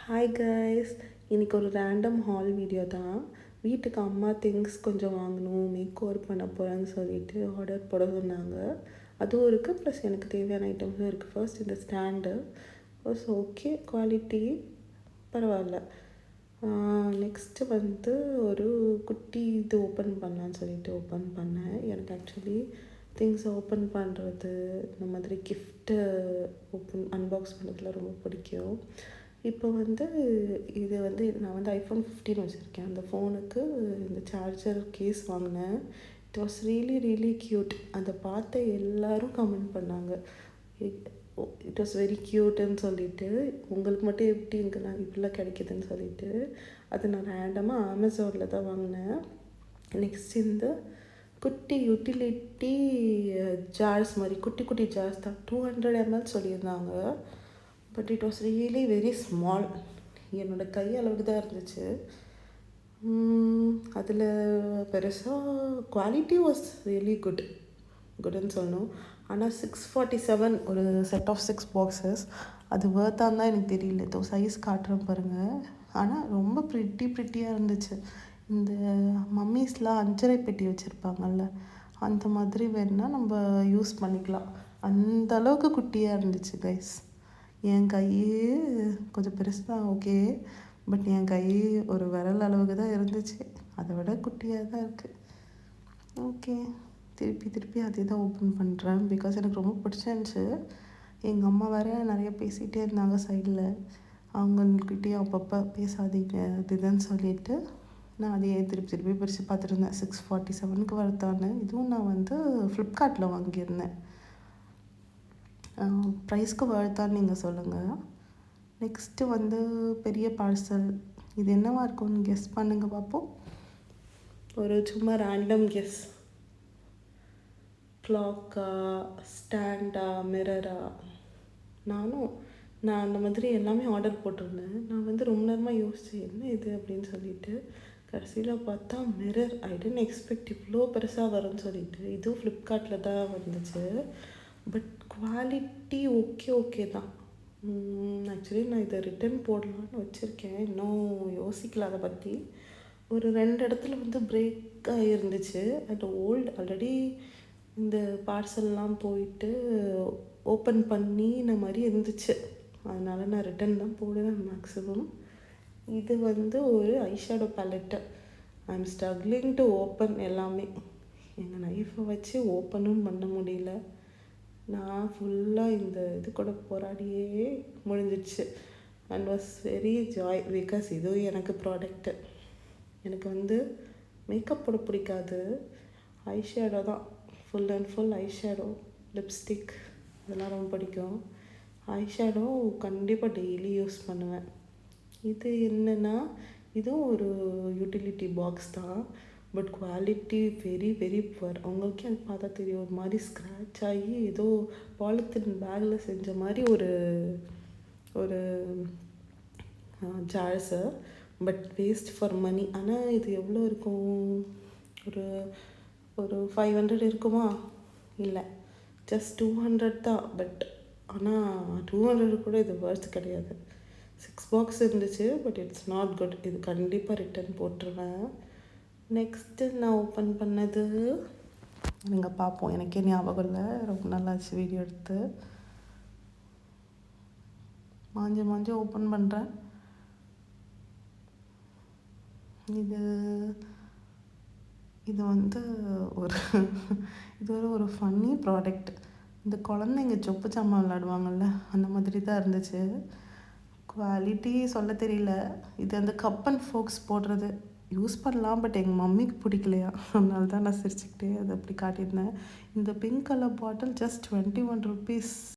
Hi guys, இன்றைக்கி ஒரு random hall video தான். வீட்டுக்கு அம்மா திங்ஸ் கொஞ்சம் வாங்கணும், மேக் ஓவர் பண்ண போகிறேன்னு சொல்லிட்டு ஆர்டர் போட சொன்னாங்க. அதுவும் இருக்குது, ப்ளஸ் எனக்கு தேவையான ஐட்டம்ஸும் இருக்குது. ஃபர்ஸ்ட் இந்த ஸ்டாண்டு வாஸ் ஓகே, குவாலிட்டி பரவாயில்ல. நெக்ஸ்ட்டு வந்து ஒரு குட்டி இது ஓப்பன் பண்ணலான்னு சொல்லிட்டு ஓப்பன் பண்ணேன். எனக்கு ஆக்சுவலி திங்ஸ் ஓப்பன் பண்ணுறது, இந்த மாதிரி கிஃப்ட்டு அன்பாக்ஸ் பண்ணுறதுலாம் ரொம்ப பிடிக்கும். இப்போ வந்து நான் வந்து ஐஃபோன் 15 வச்சுருக்கேன். அந்த ஃபோனுக்கு இந்த சார்ஜர் கேஸ் வாங்கினேன். It was really cute. அதை பார்த்து எல்லோரும் கமெண்ட் பண்ணாங்க, இட் வாஸ் வெரி க்யூட்டுன்னு சொல்லிட்டு. உங்களுக்கு மட்டும் எப்படி நான் இப்படிலாம் கிடைக்கிதுன்னு சொல்லிட்டு அது நான் ரேண்டமாக அமேசானில் தான் வாங்கினேன். நெக்ஸ்ட் இந்த குட்டி யூட்டிலிட்டி ஜார்ஸ் மாதிரி குட்டி ஜார்ஸ் தான், 200 ml சொல்லியிருந்தாங்க. But it was really very small. என்னோடய கை அளவுக்கு தான் இருந்துச்சு. அதில் பெருசாக குவாலிட்டி வாஸ் ரியலி குட்னு சொல்லணும். ஆனால் 647 ஒரு செட் ஆஃப் 6 பாக்ஸஸ், அது வர்த்தான்னு தான் எனக்கு தெரியல. இதோ சைஸ் காட்டுறேன் பாருங்கள். ஆனால் ரொம்ப ப்ரிட்டியாக இருந்துச்சு. இந்த மம்மிஸ்லாம் 5.5 பெட்டி வச்சுருப்பாங்கல்ல, அந்த மாதிரி வேணால் நம்ம யூஸ் பண்ணிக்கலாம். அந்த அளவுக்கு குட்டியாக இருந்துச்சு கைஸ். என் கை கொஞ்சம் பெருசு தான், ஓகே, பட் என் கை ஒரு விரல் அளவுக்கு தான் இருந்துச்சு. அதை விட குட்டியாக தான் இருக்குது. ஓகே, திருப்பி அதே தான் ஓப்பன் பண்ணுறேன், பிகாஸ் எனக்கு ரொம்ப பிடிச்சிருந்துச்சு. எங்கள் அம்மா வேறு நிறைய பேசிகிட்டே இருந்தாங்க சைடில். அவங்கக்கிட்டேயும் அப்பப்போ பேசாதீங்க அது இதுன்னு சொல்லிவிட்டு நான் அதையே திருப்பி பிரித்து பார்த்துருந்தேன். 647க்கு வருத்தான்னு. இதுவும் நான் வந்து ஃப்ளிப்கார்ட்டில் வாங்கியிருந்தேன். ப்ரைஸ்க்கு வருத்தான்னு நீங்கள் சொல்லுங்கள். நெக்ஸ்ட்டு வந்து பெரிய பார்சல். இது என்னவா இருக்கும்னு கெஸ் பண்ணுங்க பார்ப்போம். ஒரு சும்மா ரேண்டம் கெஸ். கிளாக்கா, ஸ்டாண்டா, மிரரா? நான் அந்த மாதிரி எல்லாமே ஆர்டர் போட்டிருந்தேன். நான் வந்து ரொம்ப நேரமாக யோசித்தேன் என்ன இது அப்படின்னு சொல்லிட்டு. கடைசியில் பார்த்தா மிரர். ஐ டென்ட் எக்ஸ்பெக்ட் இவ்வளோ பெருசாக வரும்னு சொல்லிட்டு. இதுவும் ஃப்ளிப்கார்ட்டில் தான் வந்துச்சு. பட் குவாலிட்டி ஓகே தான். ஆக்சுவலி நான் இதை ரிட்டன் போடலான்னு வச்சுருக்கேன், இன்னும் யோசிக்கல அதை பற்றி. ஒரு 2 இடத்துல வந்து பிரேக் ஆகிருந்துச்சு. அண்ட் ஆல்ரெடி இந்த பார்சல்லாம் போயிட்டு ஓப்பன் பண்ணி இந்த மாதிரி இருந்துச்சு. அதனால் நான் ரிட்டன் தான் போடுவேன் மேக்ஸிமம். இது வந்து ஒரு eyeshadow palette. I am struggling to open எல்லாமே. எங்கள் நைஃபை வச்சு ஓப்பனும் பண்ண முடியல. நான் ஃபுல்லாக இந்த இது கூட போராடியே முடிஞ்சிடுச்சு. And was very Joy, because இதுவும் எனக்கு ப்ராடக்ட்டு. எனக்கு வந்து மேக்கப் போட பிடிக்காது, ஐஷேடோ தான். Full and full eyeshadow, lipstick இதெல்லாம் ரொம்ப பிடிக்கும். ஐஷேடோ கண்டிப்பாக டெய்லி யூஸ் பண்ணுவேன். இது என்னென்னா, இதுவும் ஒரு யூட்டிலிட்டி பாக்ஸ் தான், பட் குவாலிட்டி வெரி புவர். அவங்களுக்கே அது பார்த்தா தெரியும், ஒரு மாதிரி ஸ்க்ராட்ச் ஆகி ஏதோ பாலித்தீன் பேக்கில் செஞ்ச மாதிரி ஒரு jars. But waste for money. ஆனால் இது எவ்வளோ இருக்கும், ஒரு 500 இருக்குமா? இல்லை, ஜஸ்ட் 200 தான். பட் ஆனால் 200 கூட இது வர்த் கிடையாது. 6 பாக்ஸ் இருந்துச்சு, பட் இட்ஸ் நாட் குட். இது கண்டிப்பாக ரிட்டன் போட்டுருவேன். நெக்ஸ்ட்டு நான் ஓப்பன் பண்ணது நீங்கள் பார்ப்போம். எனக்கே ஞாபகம் இல்லை, ரொம்ப நல்லாச்சு வீடியோ எடுத்து. மாஞ்சி ஓப்பன் பண்ணுறேன். இது வந்து ஒரு ஃபன்னி ப்ராடக்ட். இந்த குழந்தைங்க சொப்பு சாமான் விளையாடுவாங்கள்ல, அந்த மாதிரி தான் இருந்துச்சு. குவாலிட்டி சொல்ல தெரியல. இது அந்த கப் அண்ட் ஃபோக்ஸ் போடுறது யூஸ் பண்ணலாம், பட் எங்கள் மம்மிக்கு பிடிக்கலையா, அதனால தான் நான் சிரிச்சுக்கிட்டே அதை அப்படி காட்டியிருந்தேன். இந்த pink colour bottle just 21 rupees.